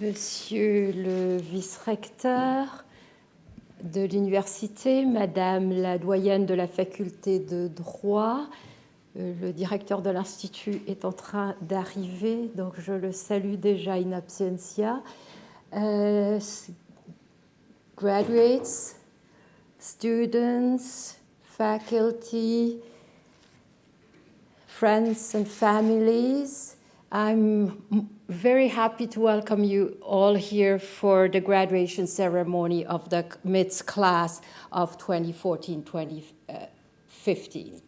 Monsieur le vice-recteur de l'université, Madame la doyenne de la faculté de droit, le directeur de l'institut est en train d'arriver, donc je le salue déjà in absentia. Graduates, students, faculty, friends and families, I'm very happy to welcome you all here for the graduation ceremony of the MIDS class of 2014-2015.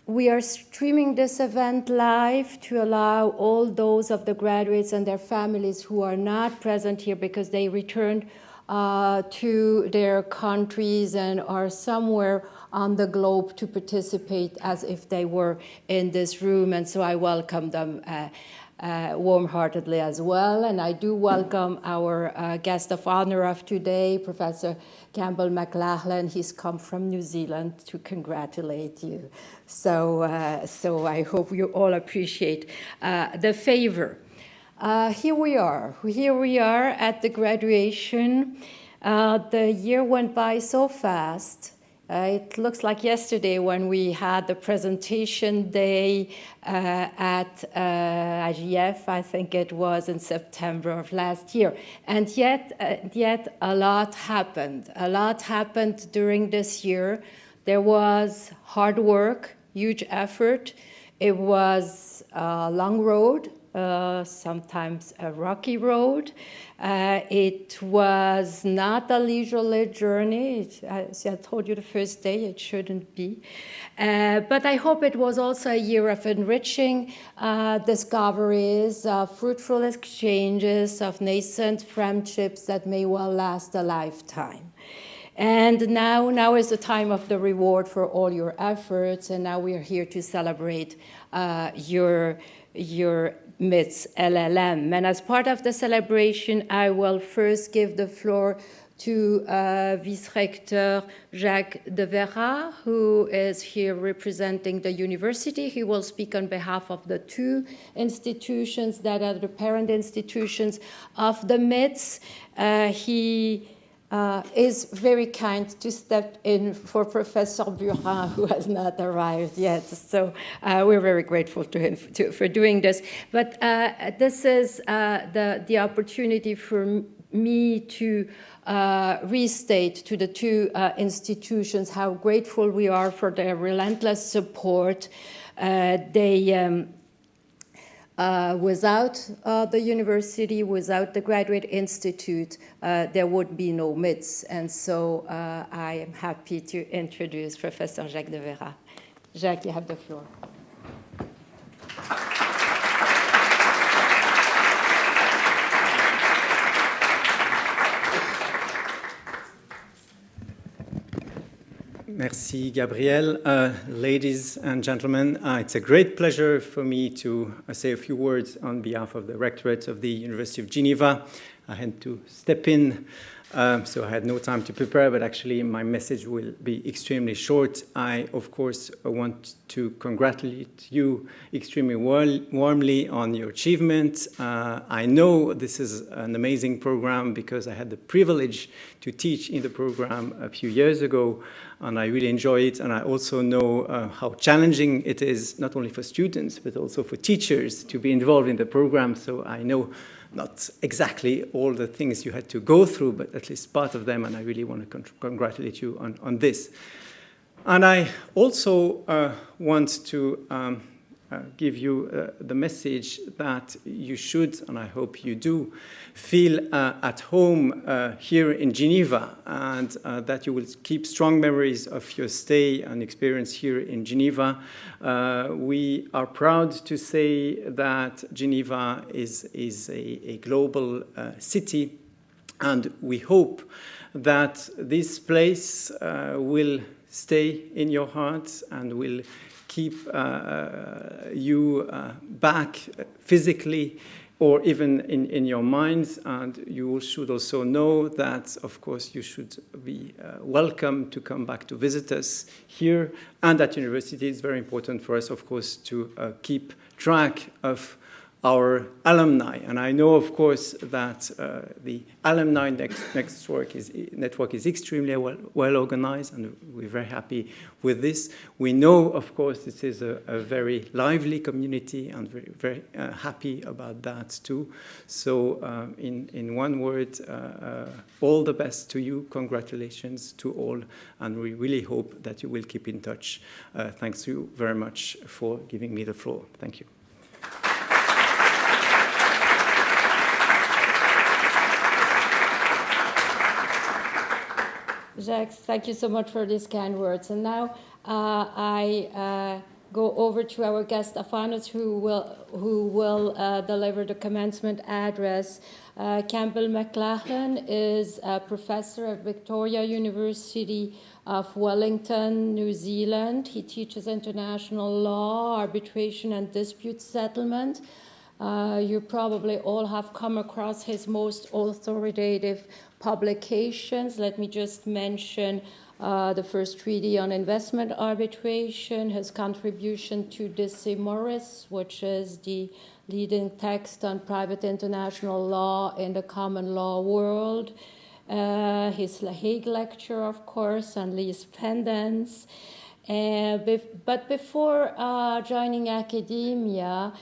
We are streaming this event live to allow all those of the graduates and their families who are not present here because they returned to their countries and are somewhere on the globe to participate as if they were in this room. And so I welcome them warm-heartedly as well. And I do welcome our guest of honor of today, Professor Campbell McLachlan. He's come from New Zealand to congratulate you. So I hope you all appreciate the favor. Here we are at the graduation. The year went by so fast. It looks like yesterday when we had the presentation day at IGF, I think it was in September of last year. And yet a lot happened. A lot happened during this year. There was hard work, huge effort. It was a long road. Sometimes a rocky road. It was not a leisurely journey. As I told you the first day, it shouldn't be. But I hope it was also a year of enriching discoveries, fruitful exchanges, of nascent friendships that may well last a lifetime. And now is the time of the reward for all your efforts, and now we are here to celebrate your MIDS LLM. And as part of the celebration, I will first give the floor to Vice-Rector Jacques de Vera, who is here representing the university. He will speak on behalf of the two institutions that are the parent institutions of the MIDS. He is very kind to step in for Professor Burin, who has not arrived yet. So we're very grateful to him for doing this. But this is the opportunity for me to restate to the two institutions how grateful we are for their relentless support. Without the university, without the Graduate Institute, there would be no MIDS. And so I am happy to introduce Professor Jacques de Vera. Jacques, you have the floor. Merci, Gabrielle. Ladies and gentlemen, it's a great pleasure for me to say a few words on behalf of the Rectorate of the University of Geneva. I had to step in, so I had no time to prepare, but actually my message will be extremely short. I, of course, want to congratulate you extremely warmly on your achievement. I know this is an amazing program because I had the privilege to teach in the program a few years ago, and I really enjoy it. And I also know how challenging it is, not only for students, but also for teachers to be involved in the program. So I know not exactly all the things you had to go through, but at least part of them, and I really want to congratulate you on this. And I also want to give you the message that you should, and I hope you do, feel at home here in Geneva, and that you will keep strong memories of your stay and experience here in Geneva. We are proud to say that Geneva is a global city, and we hope that this place will stay in your hearts and will keep you back physically or even in your minds. And you should also know that, of course, you should be welcome to come back to visit us here. And at university, it's very important for us, of course, to keep track of our alumni. And I know, of course, that the alumni network is extremely well organized, and we're very happy with this. We know, of course, this is a very lively community, and very happy about that too. So in one word, all the best to you, congratulations to all, and we really hope that you will keep in touch. Thanks to you very much for giving me the floor. Thank you. Jacques, thank you so much for these kind words. And now I go over to our guest Afanos, who will deliver the commencement address. Campbell McLachlan is a professor at Victoria University of Wellington, New Zealand. He teaches international law, arbitration, and dispute settlement. You probably all have come across his most authoritative publications. Let me just mention the first treaty on investment arbitration, his contribution to Disse Morris, which is the leading text on private international law in the common law world, his La Hague lecture, of course, and lease pendants. But before joining academia,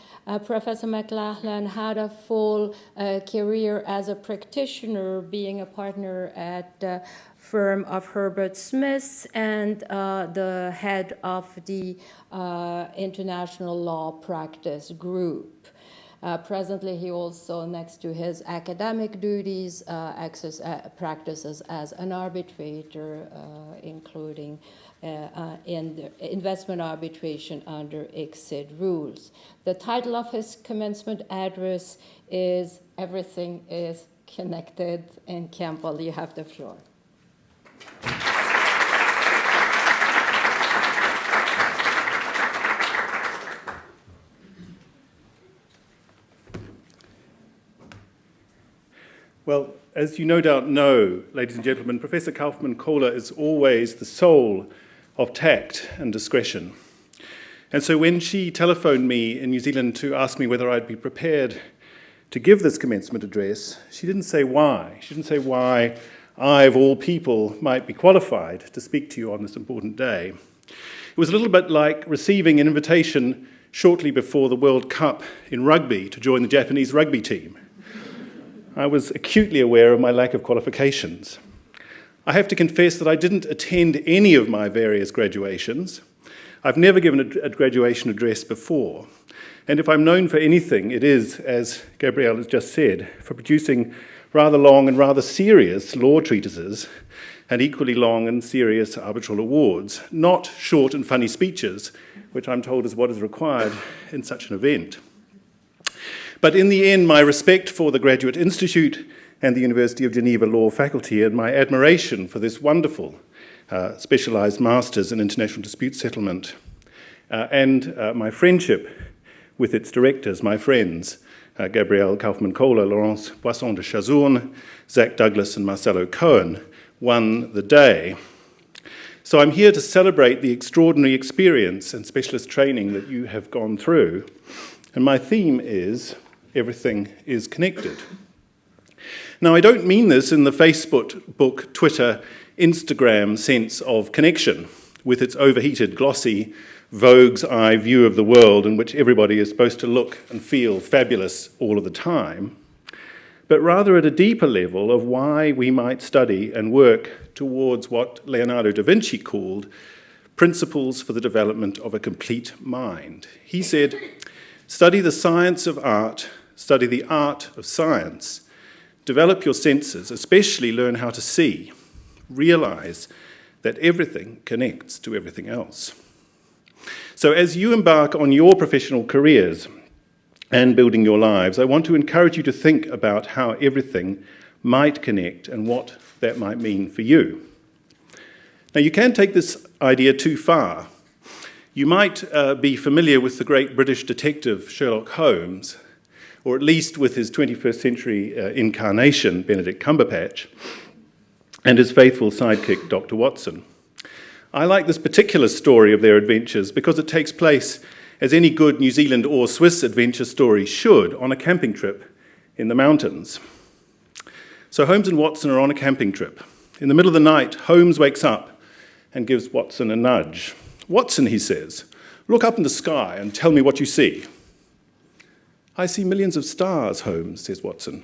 Professor McLachlan had a full career as a practitioner, being a partner at the firm of Herbert Smith and the head of the International Law Practice Group. Presently, he also, next to his academic duties, practices as an arbitrator, including in the investment arbitration under ICSID rules. The title of his commencement address is Everything is Connected. And Campbell, you have the floor. Well, as you no doubt know, ladies and gentlemen, Professor Kaufmann-Kohler is always the soul of tact and discretion. And so when she telephoned me in New Zealand to ask me whether I'd be prepared to give this commencement address, she didn't say why. She didn't say why I, of all people, might be qualified to speak to you on this important day. It was a little bit like receiving an invitation shortly before the World Cup in rugby to join the Japanese rugby team. I was acutely aware of my lack of qualifications. I have to confess that I didn't attend any of my various graduations. I've never given a graduation address before. And if I'm known for anything, it is, as Gabrielle has just said, for producing rather long and rather serious law treatises and equally long and serious arbitral awards, not short and funny speeches, which I'm told is what is required in such an event. But in the end, my respect for the Graduate Institute and the University of Geneva Law faculty and my admiration for this wonderful specialised masters in international dispute settlement, and my friendship with its directors, my friends, Gabrielle Kaufmann-Kohler, Laurence Boisson de Chazourne, Zach Douglas and Marcelo Cohen, won the day. So I'm here to celebrate the extraordinary experience and specialist training that you have gone through. And my theme is, everything is connected. Now, I don't mean this in the Facebook, Twitter, Instagram sense of connection, with its overheated, glossy, Vogue's eye view of the world in which everybody is supposed to look and feel fabulous all of the time, but rather at a deeper level of why we might study and work towards what Leonardo da Vinci called principles for the development of a complete mind. He said, study the science of art, study the art of science, develop your senses, especially learn how to see, realize that everything connects to everything else. So as you embark on your professional careers and building your lives, I want to encourage you to think about how everything might connect and what that might mean for you. Now, you can take this idea too far. You might be familiar with the great British detective Sherlock Holmes, or at least with his 21st century incarnation, Benedict Cumberbatch, and his faithful sidekick, Dr. Watson. I like this particular story of their adventures because it takes place, as any good New Zealand or Swiss adventure story should, on a camping trip in the mountains. So Holmes and Watson are on a camping trip. In the middle of the night, Holmes wakes up and gives Watson a nudge. Watson, he says, look up in the sky and tell me what you see. I see millions of stars, Holmes, says Watson.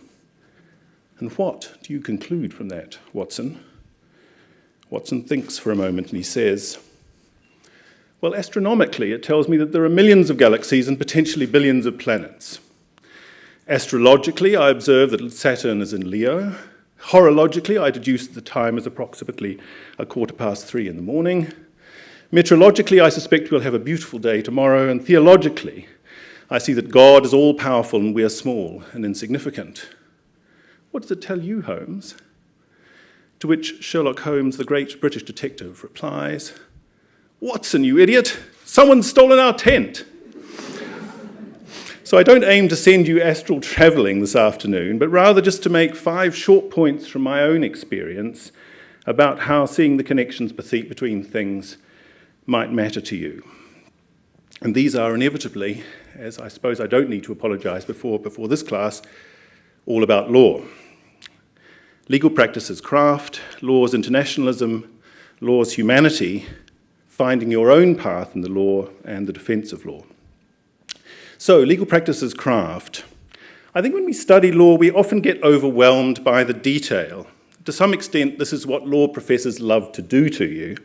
And what do you conclude from that, Watson? Watson thinks for a moment and he says, well, astronomically, it tells me that there are millions of galaxies and potentially billions of planets. Astrologically, I observe that Saturn is in Leo. Horologically, I deduce that the time is approximately 3:15 in the morning. Meteorologically, I suspect we'll have a beautiful day tomorrow. And theologically, I see that God is all-powerful and we are small and insignificant. What does it tell you, Holmes? To which Sherlock Holmes, the great British detective, replies, Watson, you idiot! Someone's stolen our tent! So I don't aim to send you astral travelling this afternoon, but rather just to make 5 short points from my own experience about how seeing the connections between things might matter to you. And these are inevitably, as I suppose I don't need to apologise before this class, all about law. Legal practice as craft, law as internationalism, law as humanity, finding your own path in the law and the defence of law. So, legal practice as craft. I think when we study law, we often get overwhelmed by the detail. To some extent, this is what law professors love to do to you.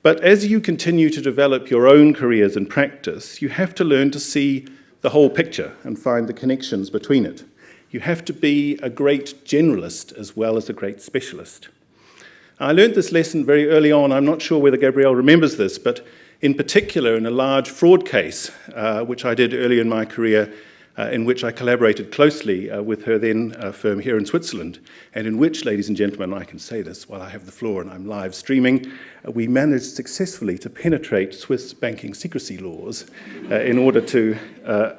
But as you continue to develop your own careers and practice, you have to learn to see the whole picture and find the connections between it. You have to be a great generalist as well as a great specialist. I learned this lesson very early on. I'm not sure whether Gabrielle remembers this, but in particular in a large fraud case, which I did early in my career, in which I collaborated closely with her then firm here in Switzerland, and in which, ladies and gentlemen, I can say this while I have the floor and I'm live streaming, we managed successfully to penetrate Swiss banking secrecy laws in order to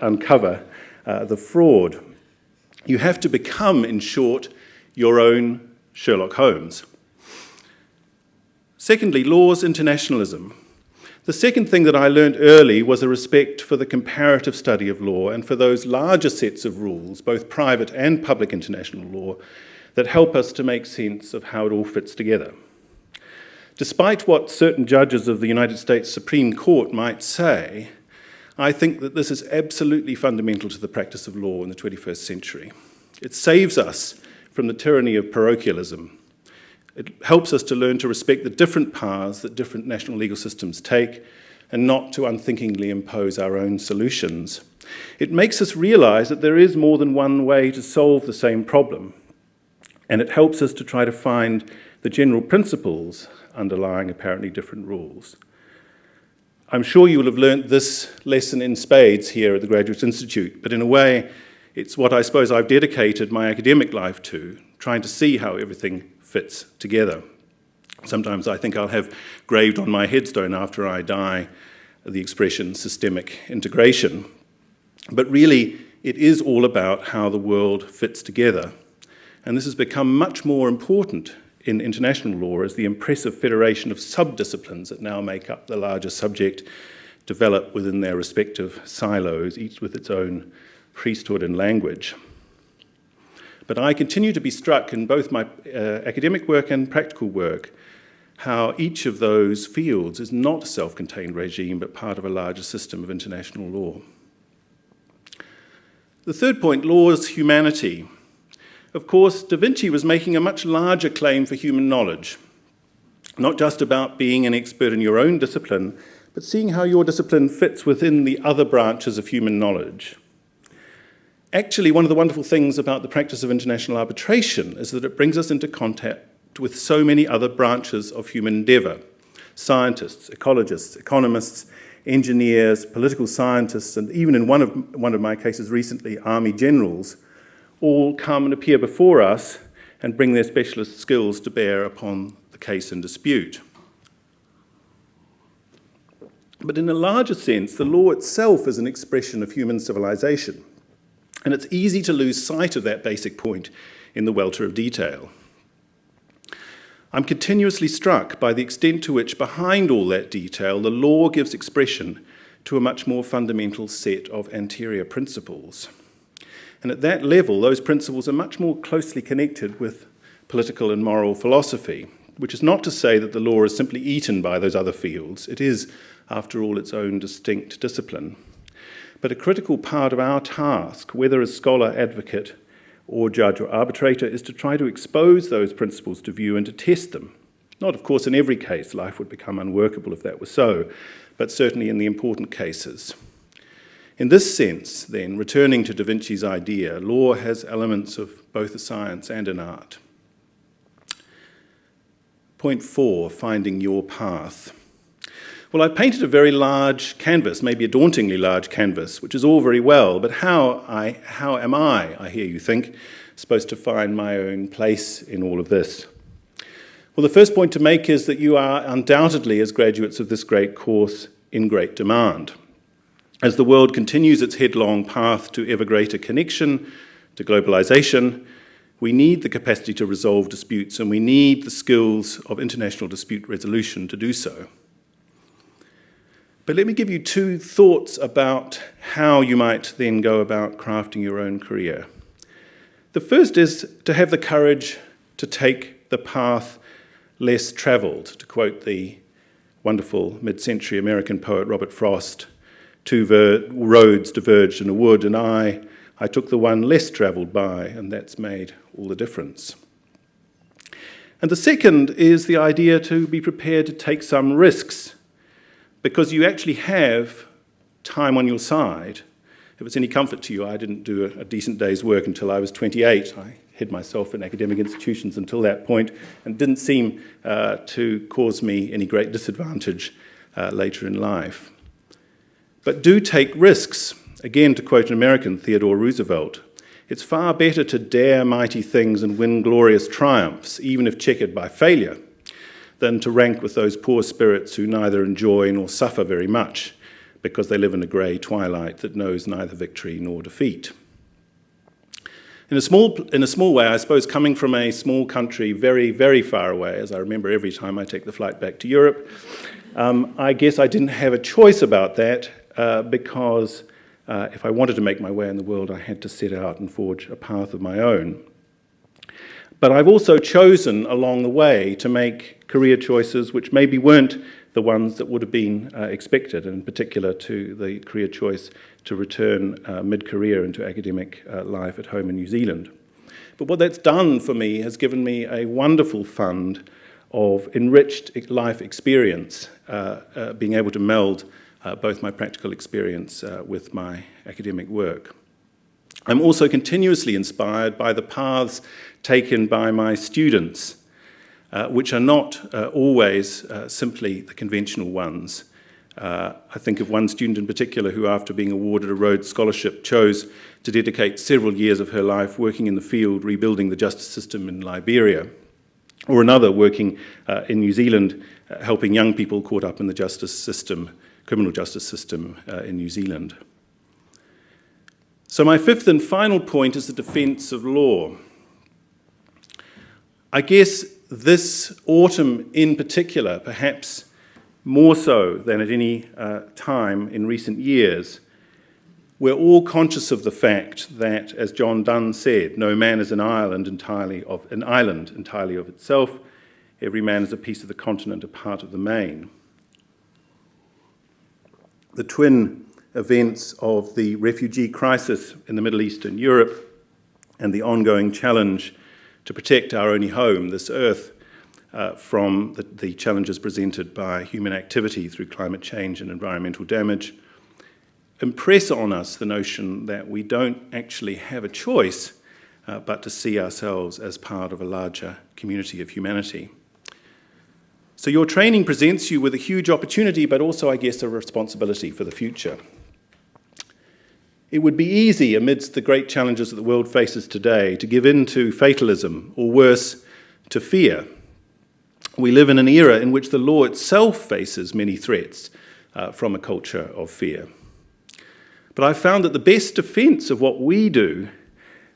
uncover the fraud. You have to become, in short, your own Sherlock Holmes. Secondly, law's internationalism. The second thing that I learned early was a respect for the comparative study of law and for those larger sets of rules, both private and public international law, that help us to make sense of how it all fits together. Despite what certain judges of the United States Supreme Court might say, I think that this is absolutely fundamental to the practice of law in the 21st century. It saves us from the tyranny of parochialism. It helps us to learn to respect the different paths that different national legal systems take and not to unthinkingly impose our own solutions. It makes us realise that there is more than one way to solve the same problem, and it helps us to try to find the general principles underlying apparently different rules. I'm sure you will have learnt this lesson in spades here at the Graduate Institute, but in a way, it's what I suppose I've dedicated my academic life to, trying to see how everything fits together. Sometimes I think I'll have graved on my headstone after I die the expression systemic integration. But really, it is all about how the world fits together. And this has become much more important in international law as the impressive federation of sub-disciplines that now make up the larger subject develop within their respective silos, each with its own priesthood and language. But I continue to be struck in both my academic work and practical work how each of those fields is not a self-contained regime but part of a larger system of international law. The third point, law's humanity. Of course, Da Vinci was making a much larger claim for human knowledge, not just about being an expert in your own discipline, but seeing how your discipline fits within the other branches of human knowledge. Actually, one of the wonderful things about the practice of international arbitration is that it brings us into contact with so many other branches of human endeavour. Scientists, ecologists, economists, engineers, political scientists, and even in one of my cases recently, army generals, all come and appear before us and bring their specialist skills to bear upon the case in dispute. But in a larger sense, the law itself is an expression of human civilization, and it's easy to lose sight of that basic point in the welter of detail. I'm continuously struck by the extent to which, behind all that detail, the law gives expression to a much more fundamental set of anterior principles. And at that level, those principles are much more closely connected with political and moral philosophy, which is not to say that the law is simply eaten by those other fields. It is, after all, its own distinct discipline. But a critical part of our task, whether as scholar, advocate, or judge or arbitrator, is to try to expose those principles to view and to test them. Not, of course, in every case. Life would become unworkable if that were so, but certainly in the important cases. In this sense, then, returning to Da Vinci's idea, law has elements of both a science and an art. Point 4, finding your path. Well, I've painted a very large canvas, maybe a dauntingly large canvas, which is all very well, but how am I hear you think, supposed to find my own place in all of this? Well, the first point to make is that you are undoubtedly, as graduates of this great course, in great demand. As the world continues its headlong path to ever greater connection, to globalization, we need the capacity to resolve disputes, and we need the skills of international dispute resolution to do so. But let me give you two thoughts about how you might then go about crafting your own career. The first is to have the courage to take the path less travelled, to quote the wonderful mid-century American poet Robert Frost. Two roads diverged in a wood, and I took the one less travelled by, and that's made all the difference. And the second is the idea to be prepared to take some risks, because you actually have time on your side. If it's any comfort to you, I didn't do a decent day's work until I was 28. I hid myself in academic institutions until that point, and didn't seem to cause me any great disadvantage later in life. But do take risks. Again, to quote an American, Theodore Roosevelt, it's far better to dare mighty things and win glorious triumphs, even if checkered by failure, than to rank with those poor spirits who neither enjoy nor suffer very much because they live in a grey twilight that knows neither victory nor defeat. In a small way, I suppose, coming from a small country very, very far away, as I remember every time I take the flight back to Europe, I guess I didn't have a choice about that because if I wanted to make my way in the world, I had to set out and forge a path of my own. But I've also chosen along the way to make career choices which maybe weren't the ones that would have been expected, and in particular to the career choice to return mid-career into academic life at home in New Zealand. But what that's done for me has given me a wonderful fund of enriched life experience, being able to meld both my practical experience with my academic work. I'm also continuously inspired by the paths taken by my students, which are not always simply the conventional ones. I think of one student in particular who, after being awarded a Rhodes Scholarship, chose to dedicate several years of her life working in the field, rebuilding the justice system in Liberia. or another working in New Zealand, helping young people caught up in the justice system, criminal justice system in New Zealand. So my fifth and final point is the defence of law. I guess this autumn in particular, perhaps more so than at any time in recent years, we're all conscious of the fact that, as John Donne said, no man is an island entirely of itself. Every man is a piece of the continent, a part of the main. The twin events of the refugee crisis in the Middle East and Europe and the ongoing challenge to protect our only home, this earth, from the challenges presented by human activity through climate change and environmental damage, impress on us the notion that we don't actually have a choice but to see ourselves as part of a larger community of humanity. So your training presents you with a huge opportunity, but also, I guess, a responsibility for the future. It would be easy, amidst the great challenges that the world faces today, to give in to fatalism, or worse, to fear. We live in an era in which the law itself faces many threats from a culture of fear. But I've found that the best defence of what we do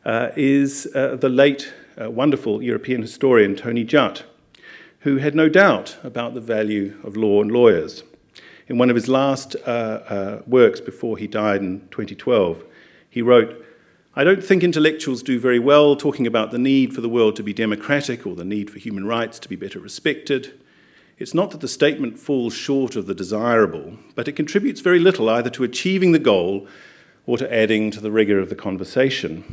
is the late wonderful European historian Tony Judt, who had no doubt about the value of law and lawyers. In one of his last works before he died in 2012, he wrote, "I don't think intellectuals do very well talking about the need for the world to be democratic or the need for human rights to be better respected. It's not that the statement falls short of the desirable, but it contributes very little either to achieving the goal or to adding to the rigour of the conversation."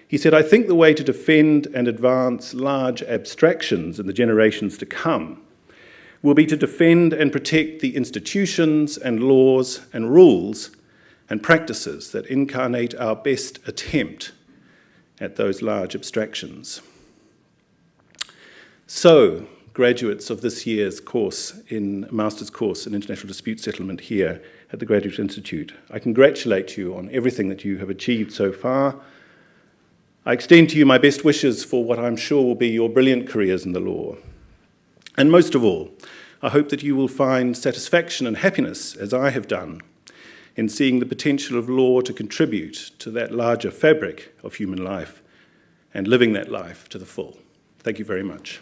He said, "I think the way to defend and advance large abstractions in the generations to come will be to defend and protect the institutions and laws and rules and practices that incarnate our best attempt at those large abstractions." So, graduates of this year's master's course in international dispute settlement here at the Graduate Institute, I congratulate you on everything that you have achieved so far. I extend to you my best wishes for what I'm sure will be your brilliant careers in the law. And most of all, I hope that you will find satisfaction and happiness, as I have done, in seeing the potential of law to contribute to that larger fabric of human life and living that life to the full. Thank you very much.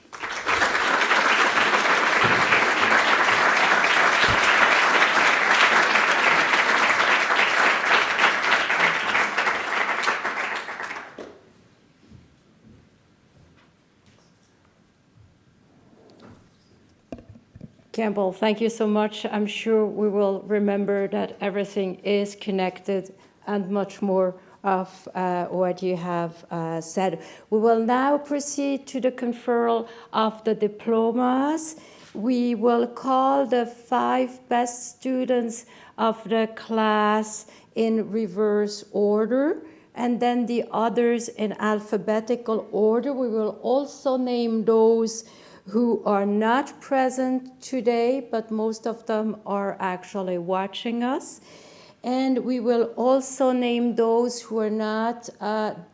Campbell, thank you so much. I'm sure we will remember that everything is connected and much more of what you have said. We will now proceed to the conferral of the diplomas. We will call the 5 best students of the class in reverse order, and then the others in alphabetical order. We will also name those who are not present today, but most of them are actually watching us. And we will also name those who are not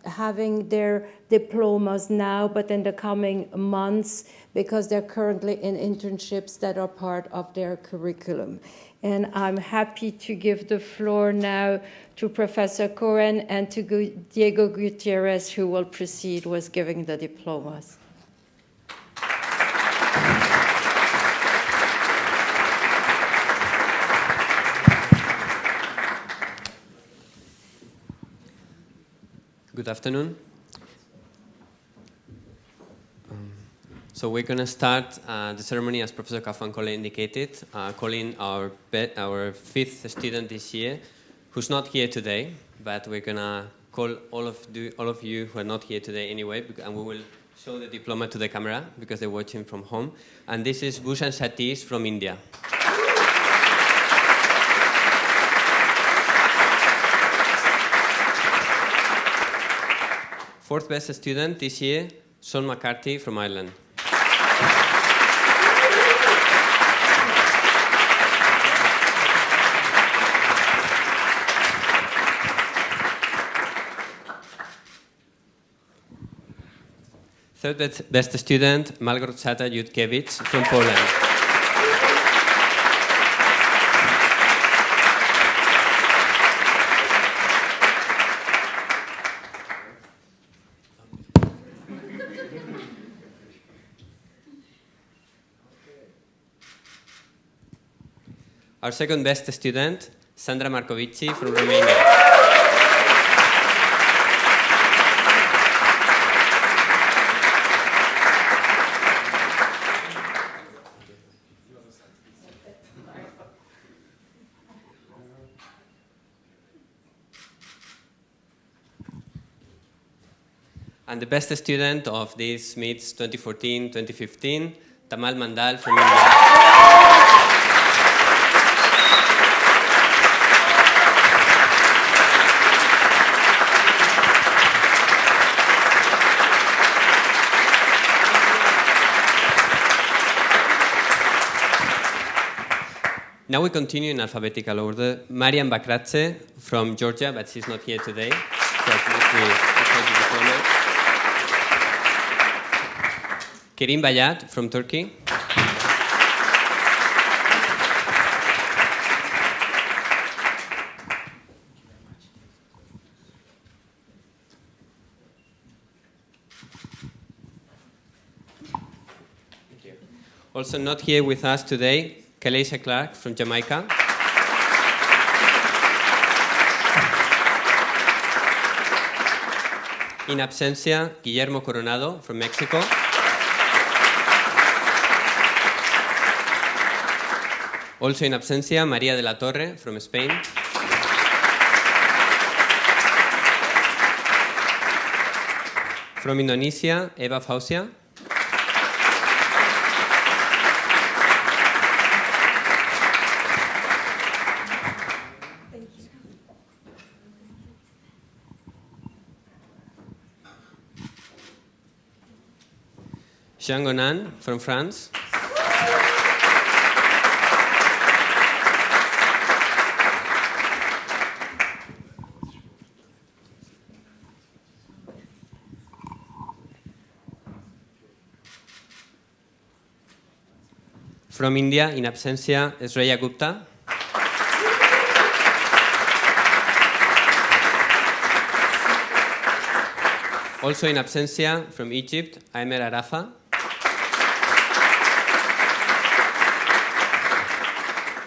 having their diplomas now, but in the coming months, because they're currently in internships that are part of their curriculum. And I'm happy to give the floor now to Professor Cohen and to Diego Gutierrez, who will proceed with giving the diplomas. Good afternoon. So we're going to start the ceremony, as Professor Kaufman-Kolle indicated, calling our 5th student this year, who's not here today, but we're going to call all of you who are not here today anyway, and we will show the diploma to the camera because they're watching from home. And this is Bhushan Satish from India. Fourth best student this year, Sean McCarthy from Ireland. third best student, Malgorzata Jutkiewicz from Poland. Our second best student, Sandra Marcovici from Romania. And the best student of this MIDS 2014-2015, Tamal Mandal from India. Now we continue in alphabetical order. Mariam Bakratze from Georgia, but she's not here today. So Kerim Bayat from Turkey. Also not here with us today, Kaleisha Clark from Jamaica. In absencia, Guillermo Coronado from Mexico. Also in absencia, María de la Torre from Spain. From Indonesia, Eva Fausia. Jean Gonan from France. From India, in absencia, Sreya Gupta. Also in absencia, from Egypt, Aimer Arafa.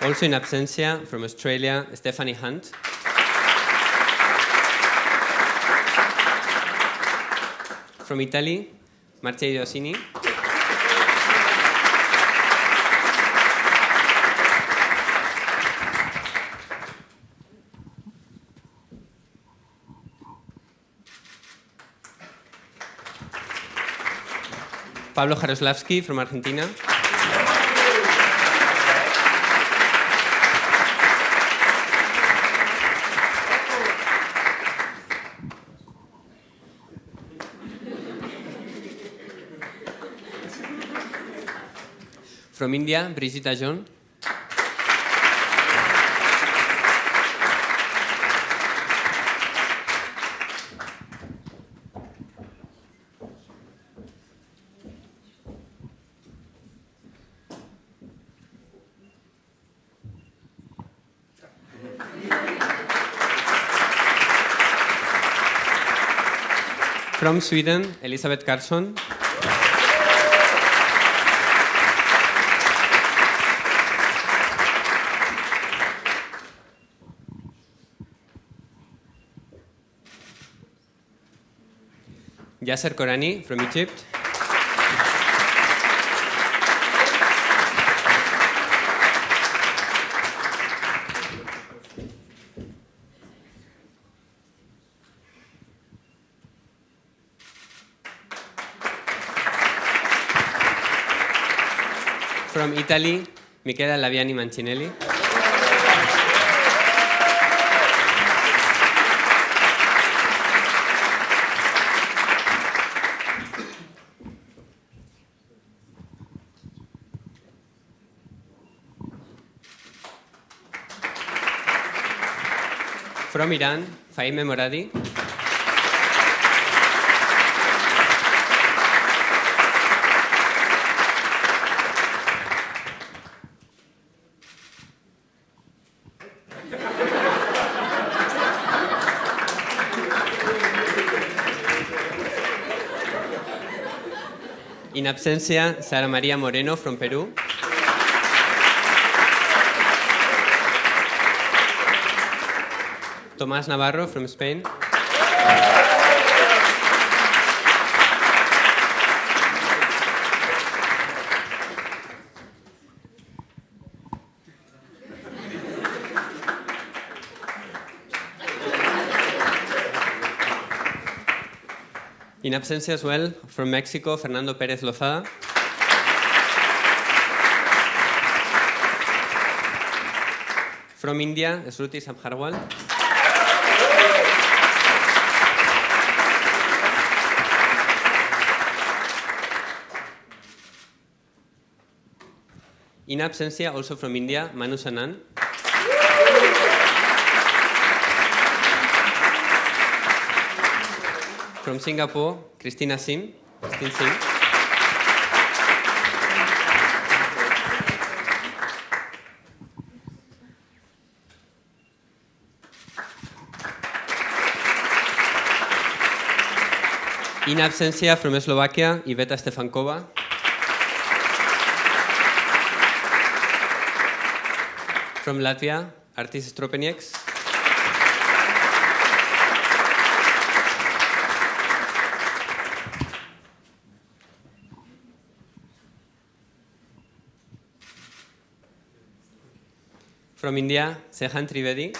Also in absencia, from Australia, Stephanie Hunt. From Italy, Marcia Iosini. Pablo Jaroslavsky from Argentina. From India, Brigitte John. From Sweden, Elisabeth Carlsson. Yasser Korani from Egypt. From Italy, Michela Laviani Mancinelli. From Iran, Fahime Moradi. In absentia, Sara María Moreno from Peru. Tomás Navarro from Spain. In absentia as well, from Mexico, Fernando Pérez Lozada. From India, Shruti Samharwal. In absentia, also from India, Manu Sanan. From Singapore, Christine Singh. In absentia, from Slovakia, Iveta Stefankova. From Latvia, Artis Stropenieks. From India, Sehan Trivedi.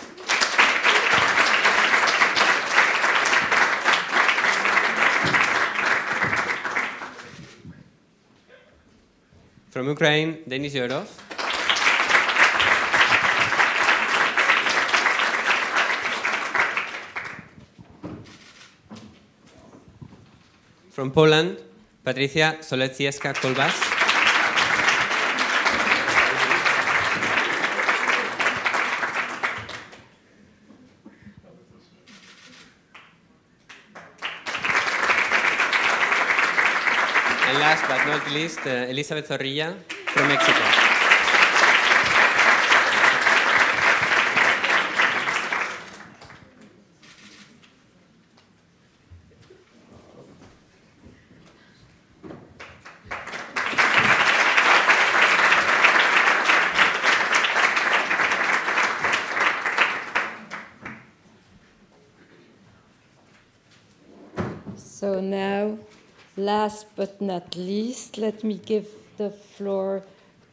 From Ukraine, Denis Yorov. From Poland, Patricia Soleckiewska-Kolbas. And last but not least, Elizabeth Zorrilla from Mexico. So now, last but not least, let me give the floor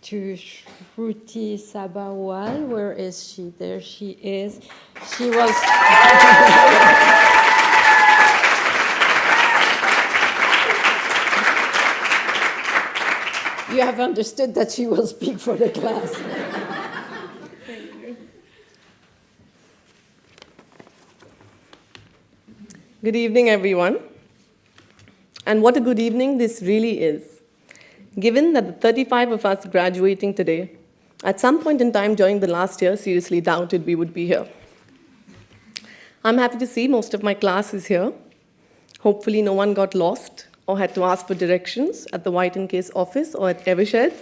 to Shruti Sabharwal. Where is she? There she is. She was... You have understood that she will speak for the class. Thank you. Good evening, everyone. And what a good evening this really is. Given that the 35 of us graduating today, at some point in time during the last year, seriously doubted we would be here. I'm happy to see most of my class is here. Hopefully no one got lost or had to ask for directions at the White and Case office or at Eversheds.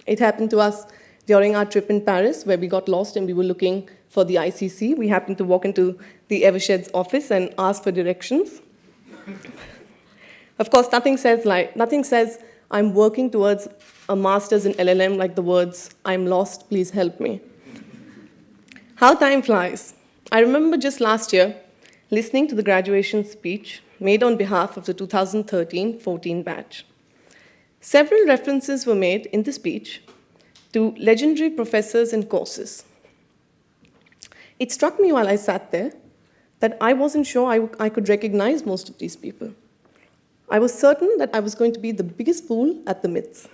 It happened to us during our trip in Paris, where we got lost and we were looking for the ICC. We happened to walk into the Eversheds office and ask for directions. Of course, nothing says I'm working towards a master's in LLM like the words, "I'm lost, please help me." How time flies. I remember just last year listening to the graduation speech made on behalf of the 2013-14 batch. Several references were made in the speech to legendary professors and courses. It struck me while I sat there that I wasn't sure I could recognize most of these people. I was certain that I was going to be the biggest fool at the MIDS.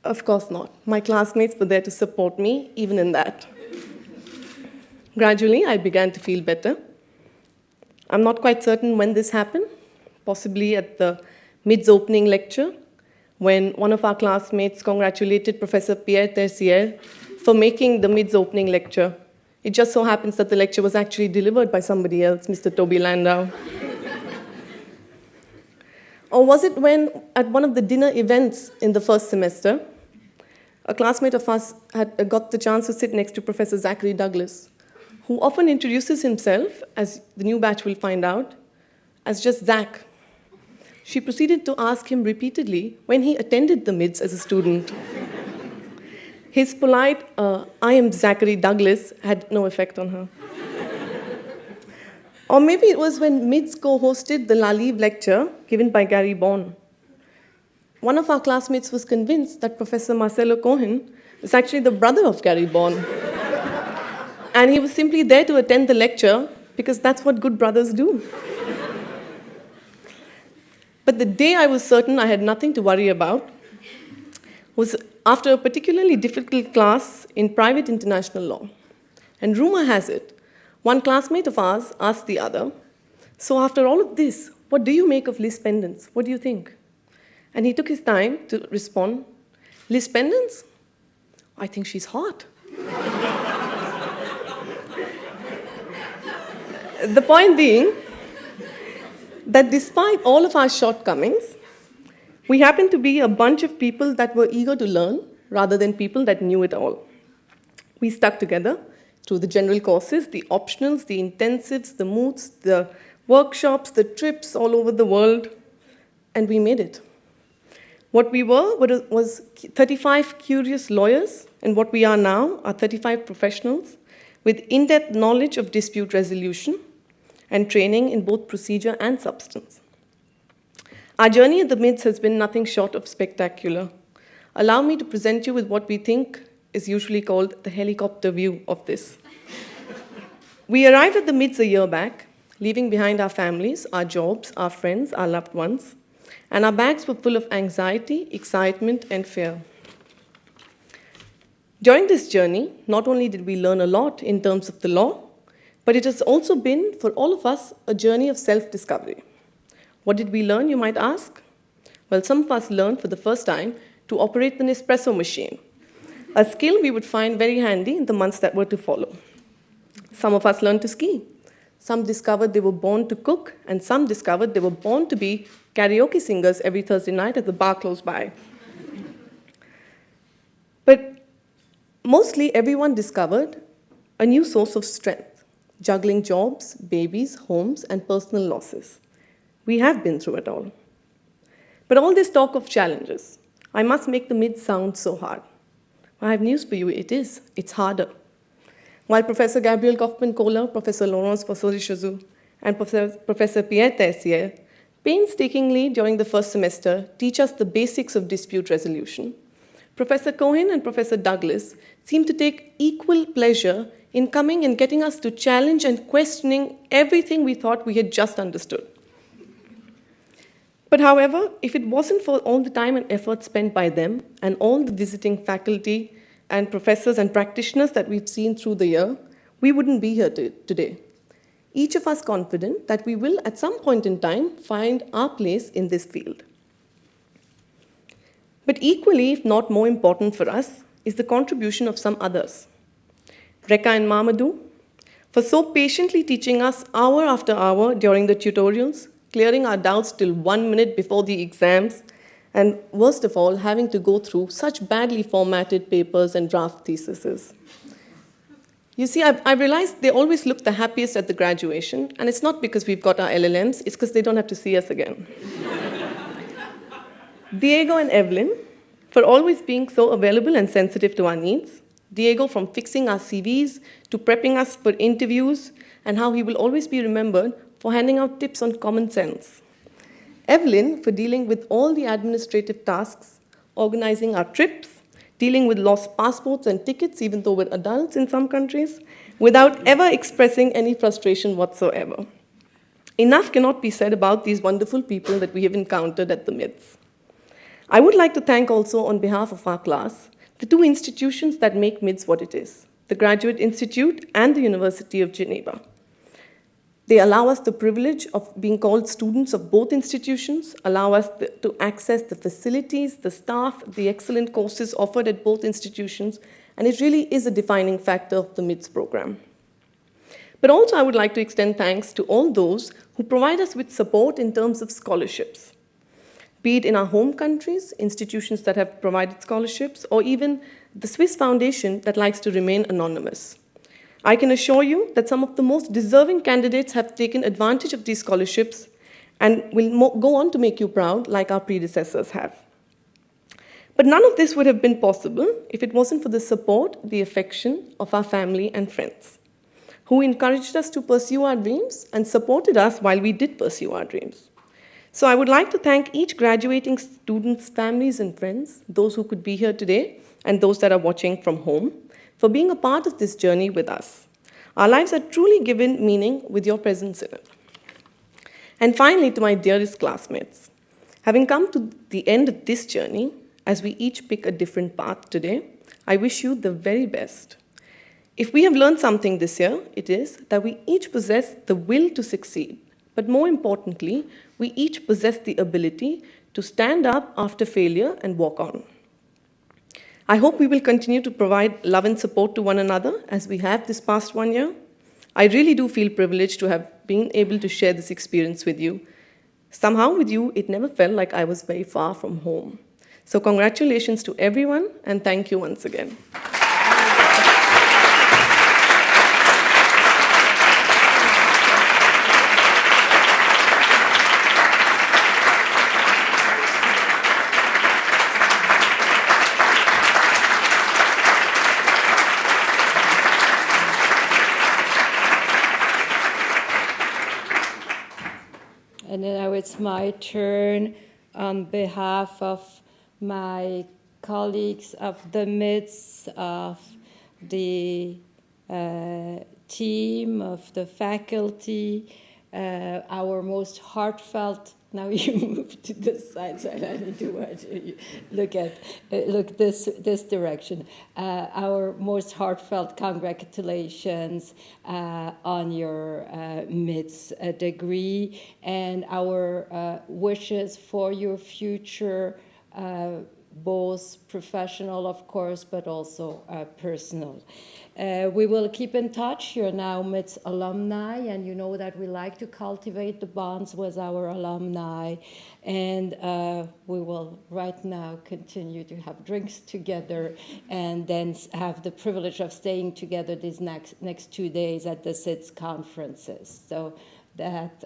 Of course not. My classmates were there to support me, even in that. Gradually, I began to feel better. I'm not quite certain when this happened, possibly at the MIDS opening lecture, when one of our classmates congratulated Professor Pierre Terciel for making the MIDS opening lecture. It just so happens that the lecture was actually delivered by somebody else, Mr. Toby Landau. Or was it when, at one of the dinner events in the first semester, a classmate of us had got the chance to sit next to Professor Zachary Douglas, who often introduces himself, as the new batch will find out, as just Zach. she proceeded to ask him repeatedly when he attended the MIDS as a student. His polite, I am Zachary Douglas, had no effect on her. Or maybe it was when MIDS co-hosted the La Live lecture given by Gary Bourne. One of our classmates was convinced that Professor Marcelo Cohen was actually the brother of Gary Bourne. And he was simply there to attend the lecture because that's what good brothers do. But the day I was certain I had nothing to worry about was after a particularly difficult class in private international law. And rumor has it, one classmate of ours asked the other, so after all of this, what do you make of Liz Pendence? What do you think? And he took his time to respond, Liz Pendence? I think she's hot. The point being that despite all of our shortcomings, we happened to be a bunch of people that were eager to learn rather than people that knew it all. We stuck together through the general courses, the optionals, the intensives, the moots, the workshops, the trips all over the world, and we made it. What we were was 35 curious lawyers, and what we are now are 35 professionals with in-depth knowledge of dispute resolution and training in both procedure and substance. Our journey at the MIDS has been nothing short of spectacular. Allow me to present you with what we think is usually called the helicopter view of this. We arrived at the MIDS a year back, leaving behind our families, our jobs, our friends, our loved ones, and our bags were full of anxiety, excitement, and fear. During this journey, not only did we learn a lot in terms of the law, but it has also been, for all of us, a journey of self-discovery. What did we learn, you might ask? Well, some of us learned for the first time to operate an espresso machine, a skill we would find very handy in the months that were to follow. Some of us learned to ski. Some discovered they were born to cook, and some discovered they were born to be karaoke singers every Thursday night at the bar close by. But mostly everyone discovered a new source of strength, juggling jobs, babies, homes, and personal losses. We have been through it all. But all this talk of challenges, I must make the MIDS sound so hard. I have news for you, it is. It's harder. While Professor Gabriel Kaufmann-Kohler, Professor Laurence Boissot-Richezou, and Professor Pierre Tessier painstakingly during the first semester teach us the basics of dispute resolution, Professor Cohen and Professor Douglas seem to take equal pleasure in coming and getting us to challenge and questioning everything we thought we had just understood. But however, if it wasn't for all the time and effort spent by them and all the visiting faculty and professors and practitioners that we've seen through the year, we wouldn't be here today. Each of us confident that we will, at some point in time, find our place in this field. But equally, if not more important for us, is the contribution of some others. Rekha and Mamadou, for so patiently teaching us hour after hour during the tutorials, clearing our doubts till 1 minute before the exams, and worst of all, having to go through such badly formatted papers and draft theses. You see, I realized they always look the happiest at the graduation, and it's not because we've got our LLMs, it's because they don't have to see us again. Diego and Evelyn, for always being so available and sensitive to our needs. Diego from fixing our CVs to prepping us for interviews, and how he will always be remembered for handing out tips on common sense. Evelyn for dealing with all the administrative tasks, organizing our trips, dealing with lost passports and tickets, even though we're adults in some countries, without ever expressing any frustration whatsoever. Enough cannot be said about these wonderful people that we have encountered at the MIDS. I would like to thank also, on behalf of our class, the two institutions that make MIDS what it is, the Graduate Institute and the University of Geneva. They allow us the privilege of being called students of both institutions, allow us to access the facilities, the staff, the excellent courses offered at both institutions, and it really is a defining factor of the MIDS program. But also I would like to extend thanks to all those who provide us with support in terms of scholarships, be it in our home countries, institutions that have provided scholarships, or even the Swiss Foundation that likes to remain anonymous. I can assure you that some of the most deserving candidates have taken advantage of these scholarships, and will go on to make you proud like our predecessors have. But none of this would have been possible if it wasn't for the support, the affection of our family and friends, who encouraged us to pursue our dreams and supported us while we did pursue our dreams. So I would like to thank each graduating student's families and friends, those who could be here today and those that are watching from home, for being a part of this journey with us. Our lives are truly given meaning with your presence in it. And finally, to my dearest classmates, having come to the end of this journey, as we each pick a different path today, I wish you the very best. If we have learned something this year, it is that we each possess the will to succeed, but more importantly, we each possess the ability to stand up after failure and walk on. I hope we will continue to provide love and support to one another as we have this past 1 year. I really do feel privileged to have been able to share this experience with you. Somehow with you, it never felt like I was very far from home. So congratulations to everyone, and thank you once again. And now it's my turn on behalf of my colleagues of the MIDS, of the team, of the faculty, our most heartfelt. Now you move to this side, so I need to watch you. Look this direction. Our most heartfelt congratulations on your MIDS degree, and our wishes for your future, both professional, of course, but also personal. We will keep in touch. You're now MIDS alumni, and you know that we like to cultivate the bonds with our alumni. And we will right now continue to have drinks together and then have the privilege of staying together these next 2 days at the SIDS conferences. So that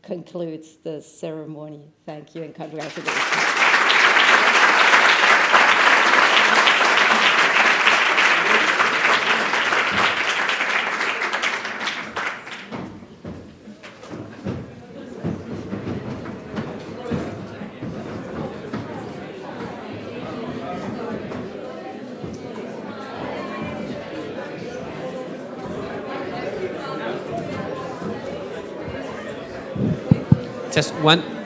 concludes the ceremony. Thank you and congratulations. Just one